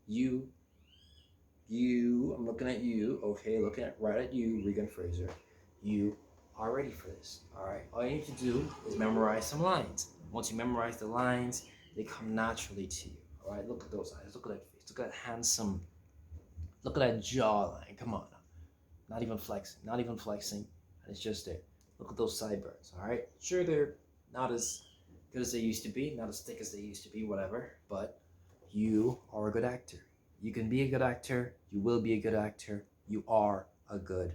You, I'm looking at you, okay, looking at right at you, Regan Fraser. You are ready for this, all right? All you need to do is memorize some lines. Once you memorize the lines, they come naturally to you, all right? Look at those eyes, look at that face, look at that handsome, look at that jawline. Come on, not even flexing, not even flexing, and it's just there. Look at those sideburns, all right? Sure, they're not as good as they used to be, not as thick as they used to be, whatever, but you are a good actor. You can be a good actor, you will be a good actor, you are a good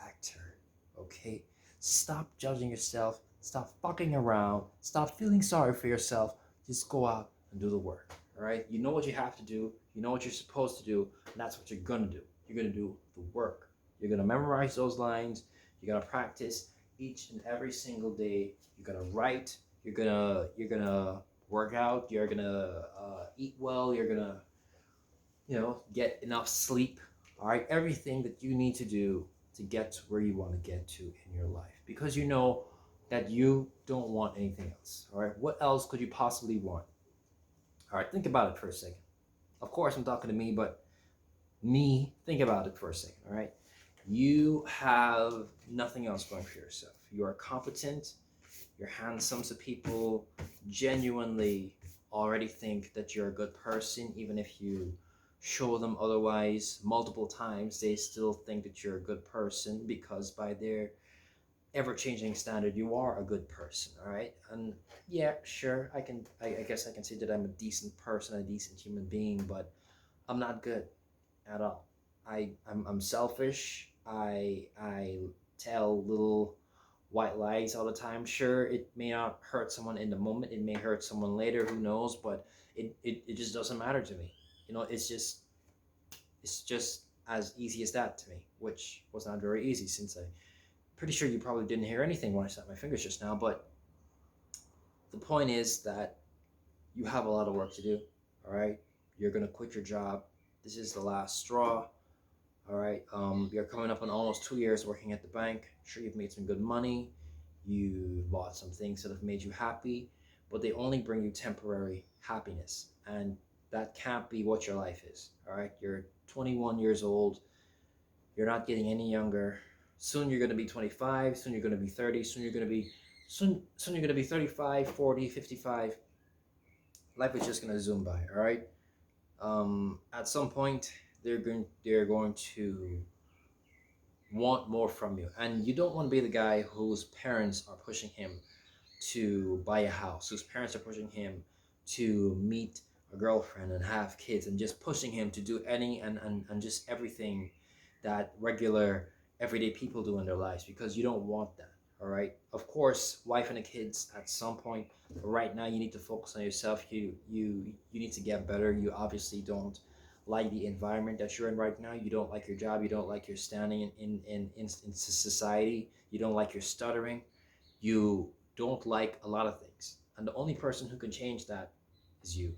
actor, okay? Stop judging yourself, stop fucking around, stop feeling sorry for yourself, just go out and do the work, all right? You know what you have to do, you know what you're supposed to do, and that's what you're gonna do. You're gonna do the work. You're gonna memorize those lines, you're gonna practice each and every single day, you're gonna write, you're gonna work out, you're gonna eat well, you're gonna get enough sleep, all right, everything that you need to do to get to where you want to get to in your life, because you know that you don't want anything else, all right? What else could you possibly want? All right, think about it for a second. Of course I'm talking to me, but think about it for a second, all right? You have nothing else going for yourself. You are competent, you're handsome, so people genuinely already think that you're a good person. Even if you show them otherwise multiple times, they still think that you're a good person, because by their ever-changing standard, you are a good person, all right? And yeah, sure, I guess I can say that I'm a decent person, a decent human being, but I'm not good at all. I'm selfish. I tell little white lies all the time. Sure, it may not hurt someone in the moment. It may hurt someone later. Who knows? But it just doesn't matter to me. It's just as easy as that to me, which was not very easy, since I'm pretty sure you probably didn't hear anything when I snapped my fingers just now. But the point is that you have a lot of work to do. All right, you're gonna quit your job. This is the last straw. All right. You're coming up on almost 2 years working at the bank. Sure, you've made some good money. You bought some things that have made you happy, but they only bring you temporary happiness. And that can't be what your life is. All right. You're 21 years old. You're not getting any younger. Soon you're going to be 25. Soon you're going to be 30. Soon you're going to be 35, 40, 55. Life is just going to zoom by. All right. At some point, they're going to want more from you, and you don't want to be the guy whose parents are pushing him to buy a house, whose parents are pushing him to meet a girlfriend and have kids, and just pushing him to do and just everything that regular everyday people do in their lives, because you don't want that. All right, of course, wife and the kids at some point, but right now you need to focus on yourself. You need to get better. You obviously don't like the environment that you're in right now. You don't like your job. You don't like your standing in society. You don't like your stuttering. You don't like a lot of things. And the only person who can change that is you.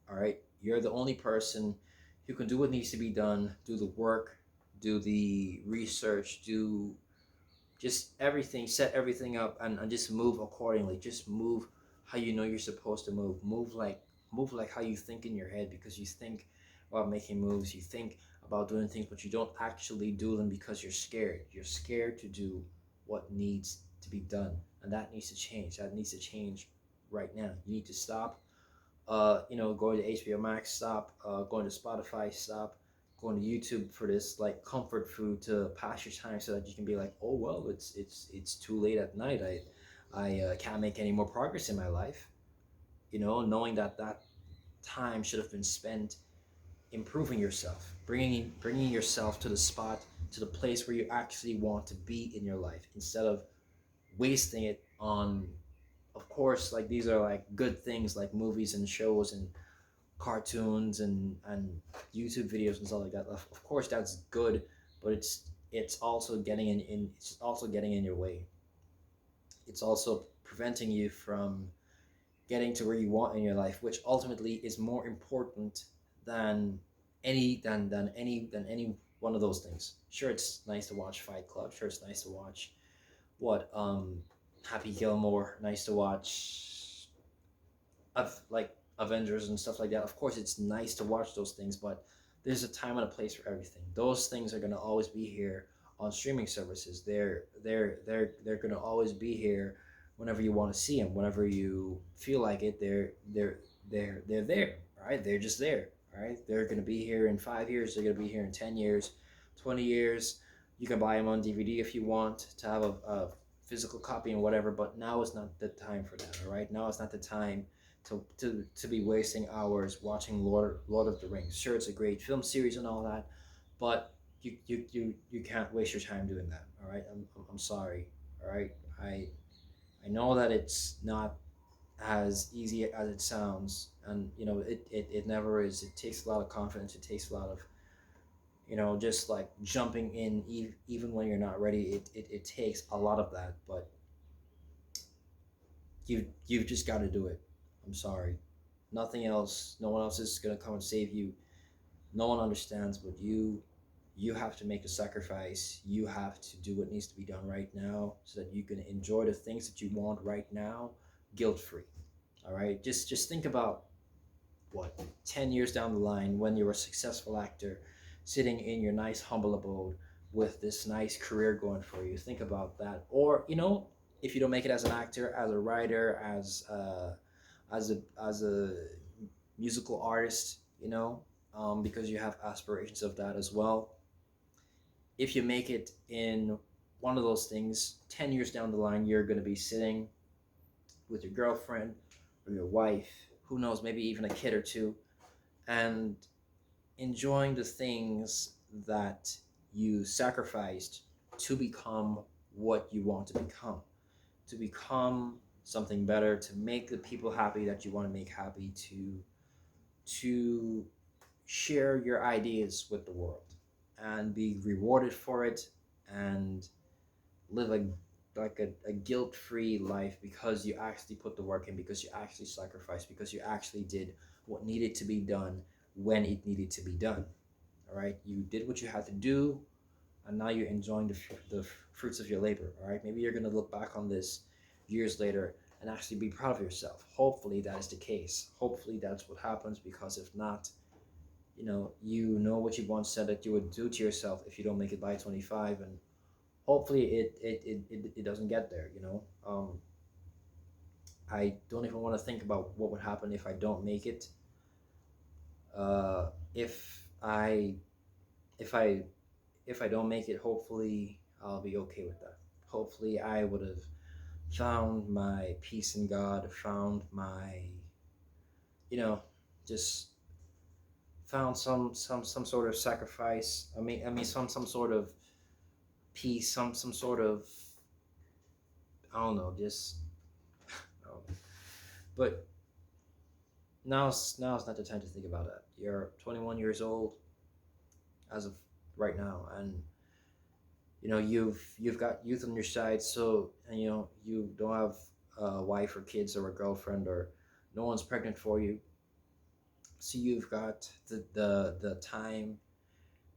All right? You're the only person who can do what needs to be done, do the work, do the research, do just everything, set everything up, and just move accordingly. Just move how you know you're supposed to move. Move like how you think in your head, because you think about making moves, you think about doing things, but you don't actually do them because you're scared. You're scared to do what needs to be done, and that needs to change. That needs to change right now. You need to stop going to HBO Max, stop going to Spotify, stop going to YouTube for this like comfort food to pass your time, so that you can be like, oh well, it's too late at night. I can't make any more progress in my life. Knowing that time should have been spent improving yourself, bringing yourself to the spot, to the place where you actually want to be in your life, instead of wasting it on, of course, like these are like good things like movies and shows and cartoons and YouTube videos and stuff like that. Of course, that's good, but it's also getting in your way. It's also preventing you from getting to where you want in your life, which ultimately is more important than any one of those things. Sure, it's nice to watch Fight Club. Sure, it's nice to watch Happy Gilmore. Nice to watch like Avengers and stuff like that. Of course, it's nice to watch those things, but there's a time and a place for everything. Those things are gonna always be here on streaming services. They're gonna always be here whenever you want to see them. Whenever you feel like it, they're there. All right, they're just there. All right, they're gonna be here in 5 years. They're gonna be here in 10 years, 20 years. You can buy them on DVD if you want to have a physical copy and whatever. But now is not the time for that. All right, now is not the time to be wasting hours watching Lord of the Rings. Sure, it's a great film series and all that, but you can't waste your time doing that. All right, I'm sorry. All right, I know that it's not as easy as it sounds, and it never is. It takes a lot of confidence. It takes a lot of just like jumping in even when you're not ready. It takes a lot of that, but you've just got to do it. I'm sorry. Nothing else. No one else is gonna come and save you. No one understands, but you have to make a sacrifice. You have to do what needs to be done right now so that you can enjoy the things that you want right now, guilt free. All right. Just think about what 10 years down the line when you're a successful actor, sitting in your nice humble abode with this nice career going for you. Think about that. Or if you don't make it as an actor, as a writer, as a musical artist, because you have aspirations of that as well. If you make it in one of those things, 10 years down the line, you're going to be sitting with your girlfriend or your wife, who knows, maybe even a kid or two, and enjoying the things that you sacrificed to become what you want to become something better, to make the people happy that you want to make happy, to share your ideas with the world and be rewarded for it, and live a guilt-free life because you actually put the work in, because you actually sacrificed, because you actually did what needed to be done when it needed to be done. All right, you did what you had to do, and now you're enjoying the fruits of your labor. All right, maybe you're going to look back on this years later and actually be proud of yourself. Hopefully that is the case. Hopefully that's what happens, because if not, you know what you once said that you would do to yourself if you don't make it by 25, and hopefully it doesn't get there. I don't even want to think about what would happen if I don't make it. If I if I if I don't make it, hopefully I'll be okay with that. Hopefully I would have found my peace in God, found my, just found some sort of sacrifice. I mean some sort of peace, some sort of, I don't know, just I don't know. But now's not the time to think about that. You're 21 years old as of right now, and you've got youth on your side. So, and you don't have a wife or kids or a girlfriend, or no one's pregnant for you. So you've got the time,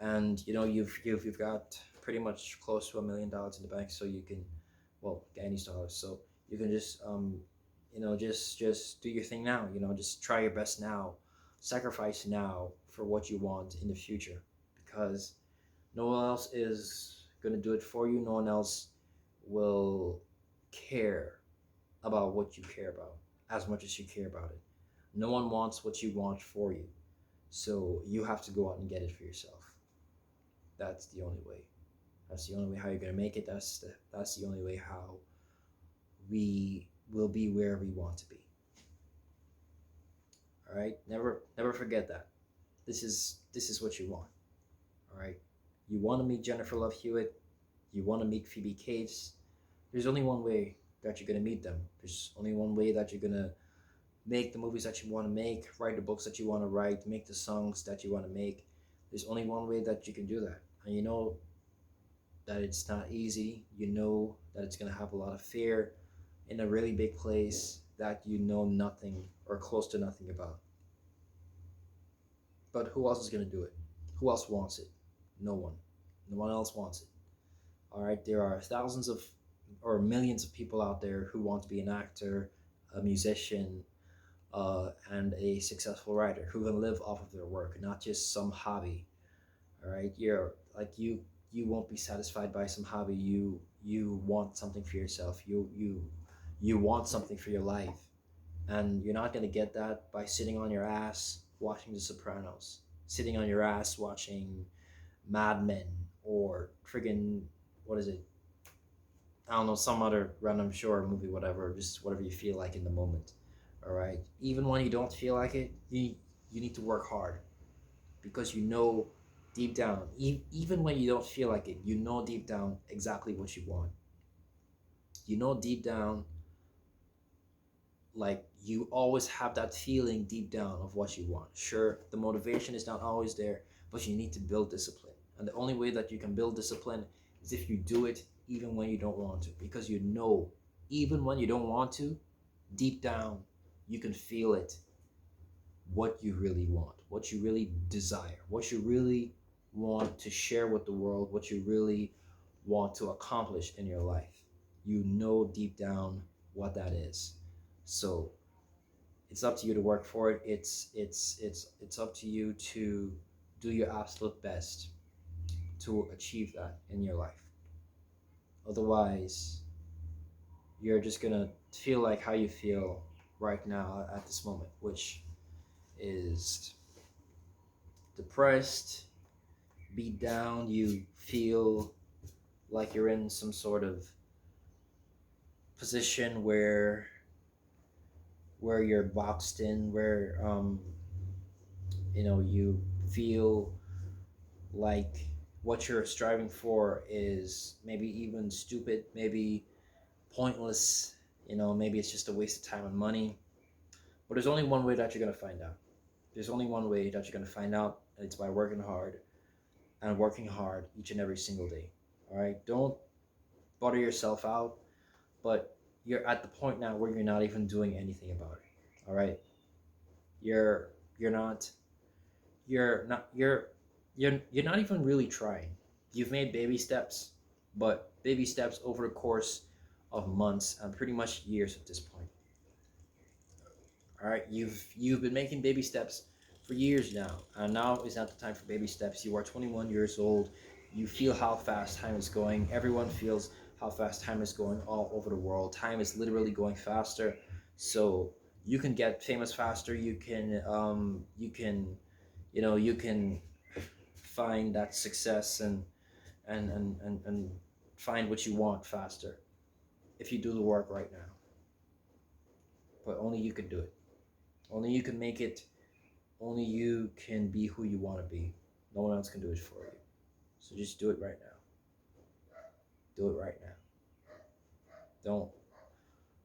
and you've got pretty much close to $1 million in the bank, so you can, well, Ghanaian dollars, so you can just just do your thing now. Just try your best now, sacrifice now for what you want in the future, because no one else is going to do it for you. No one else will care about what you care about as much as you care about it. No one wants what you want for you, so you have to go out and get it for yourself. That's the only way. That's the only way how you're going to make it. That's the only way how we will be where we want to be. All right, never forget that. This is what you want. All right, you want to meet Jennifer Love Hewitt, you want to meet Phoebe Cates. There's only one way that you're gonna meet them. There's only one way that you're gonna make the movies that you want to make, write the books that you want to write, make the songs that you want to make. There's only one way that you can do that, and you know that it's not easy. You know that it's gonna have a lot of fear in a really big place that you know nothing or close to nothing about. But who else is gonna do it? Who else wants it? No one. No one else wants it. All right, there are thousands of or millions of people out there who want to be an actor, a musician, and a successful writer who can live off of their work, not just some hobby. All right, you're like you won't be satisfied by some hobby. You want something for yourself. You want something for your life, and you're not gonna get that by sitting on your ass watching The Sopranos, sitting on your ass watching Mad Men, or friggin' what is it? I don't know, some other random show or movie, whatever, just whatever you feel like in the moment. All right. Even when you don't feel like it, you need to work hard because you know deep down, even when you don't feel like it, you know deep down exactly what you want. You know deep down, like you always have that feeling deep down of what you want. Sure, the motivation is not always there, but you need to build discipline. And the only way that you can build discipline is if you do it even when you don't want to, because you know, even when you don't want to, deep down, you can feel it, what you really want, what you really desire, what you really want to share with the world, what you really want to accomplish in your life. You know deep down what that is. So it's up to you to work for it. It's up to you to do your absolute best to achieve that in your life. Otherwise, you're just gonna feel like how you feel right now at this moment, which is depressed, beat down. You feel like you're in some sort of position where you're boxed in, where you feel like what you're striving for is maybe even stupid, maybe pointless, maybe it's just a waste of time and money. But there's only one way that you're going to find out. There's only one way that you're going to find out, and it's by working hard and working hard each and every single day. All right? Don't butter yourself out, but you're at the point now where you're not even doing anything about it. All right? You're you're not you're not you're not even really trying. You've made baby steps, but baby steps over the course of months and pretty much years at this point. All right, you've been making baby steps for years now, and now is not the time for baby steps. You are 21 years old. You feel how fast time is going. Everyone feels how fast time is going all over the world. Time is literally going faster. So you can get famous faster. You can find that success and find what you want faster if you do the work right now. But only you can do it. Only you can make it. Only you can be who you want to be. No one else can do it for you. So just do it right now. Do it right now. Don't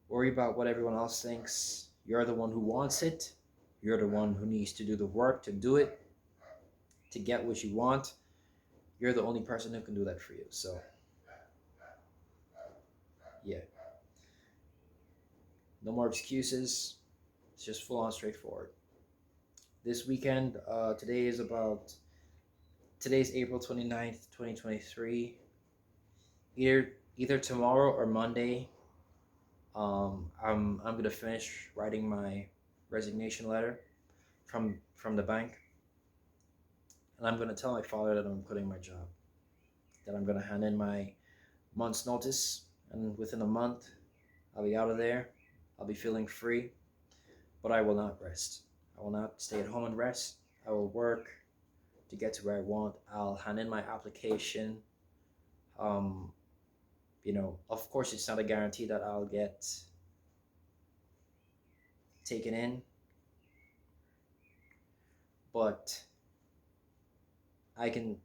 worry about what everyone else thinks. You're the one who wants it. You're the one who needs to do the work to do it, to get what you want. You're the only person who can do that for you. So, yeah. No more excuses. It's just full on straightforward. This weekend, today's April 29th, 2023. Either tomorrow or Monday, I'm gonna finish writing my resignation letter from the bank, and I'm gonna tell my father that I'm quitting my job, that I'm gonna hand in my month's notice, and within a month, I'll be out of there. I'll be feeling free, but I will not rest. I will not stay at home and rest. I will work to get to where I want. I'll hand in my application. Um, of course, it's not a guarantee that I'll get taken in, but I can,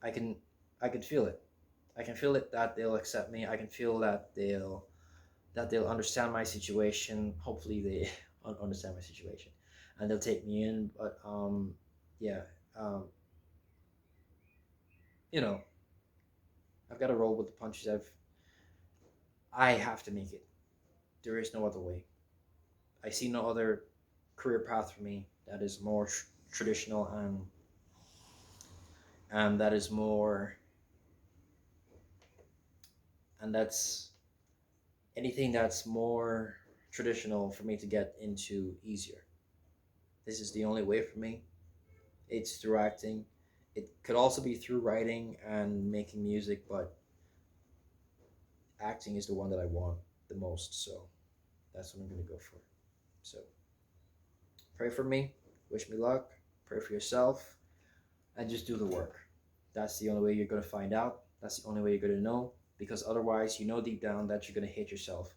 I can, I can feel it. I can feel it that they'll accept me. I can feel that they'll understand my situation. Hopefully, they understand my situation, and they'll take me in. But yeah, um, you know, I've got to roll with the punches. I have to make it. There is no other way. I see no other career path for me that is more traditional and that is more and that's anything that's more traditional for me to get into easier. This is the only way for me. It's through acting. It could also be through writing and making music, but acting is the one that I want the most. So that's what I'm going to go for. So pray for me. Wish me luck. Pray for yourself. And just do the work. That's the only way you're going to find out. That's the only way you're going to know. Because otherwise, you know deep down that you're going to hate yourself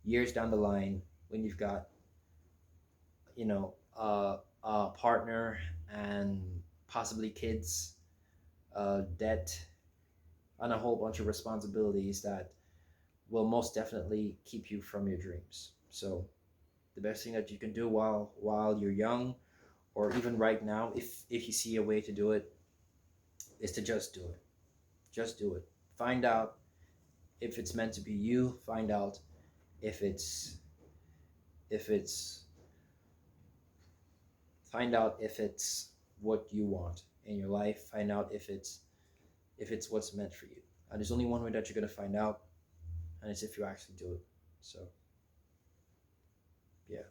years down the line when you've got, a partner and possibly kids, debt, and a whole bunch of responsibilities that will most definitely keep you from your dreams. So the best thing that you can do while you're young, or even right now, if you see a way to do it, is to just do it. Just do it. Find out if it's meant to be you. Find out if it's if it's find out if it's what you want in your life. Find out if it's what's meant for you. And there's only one way that you're gonna find out, and it's if you actually do it. So yeah.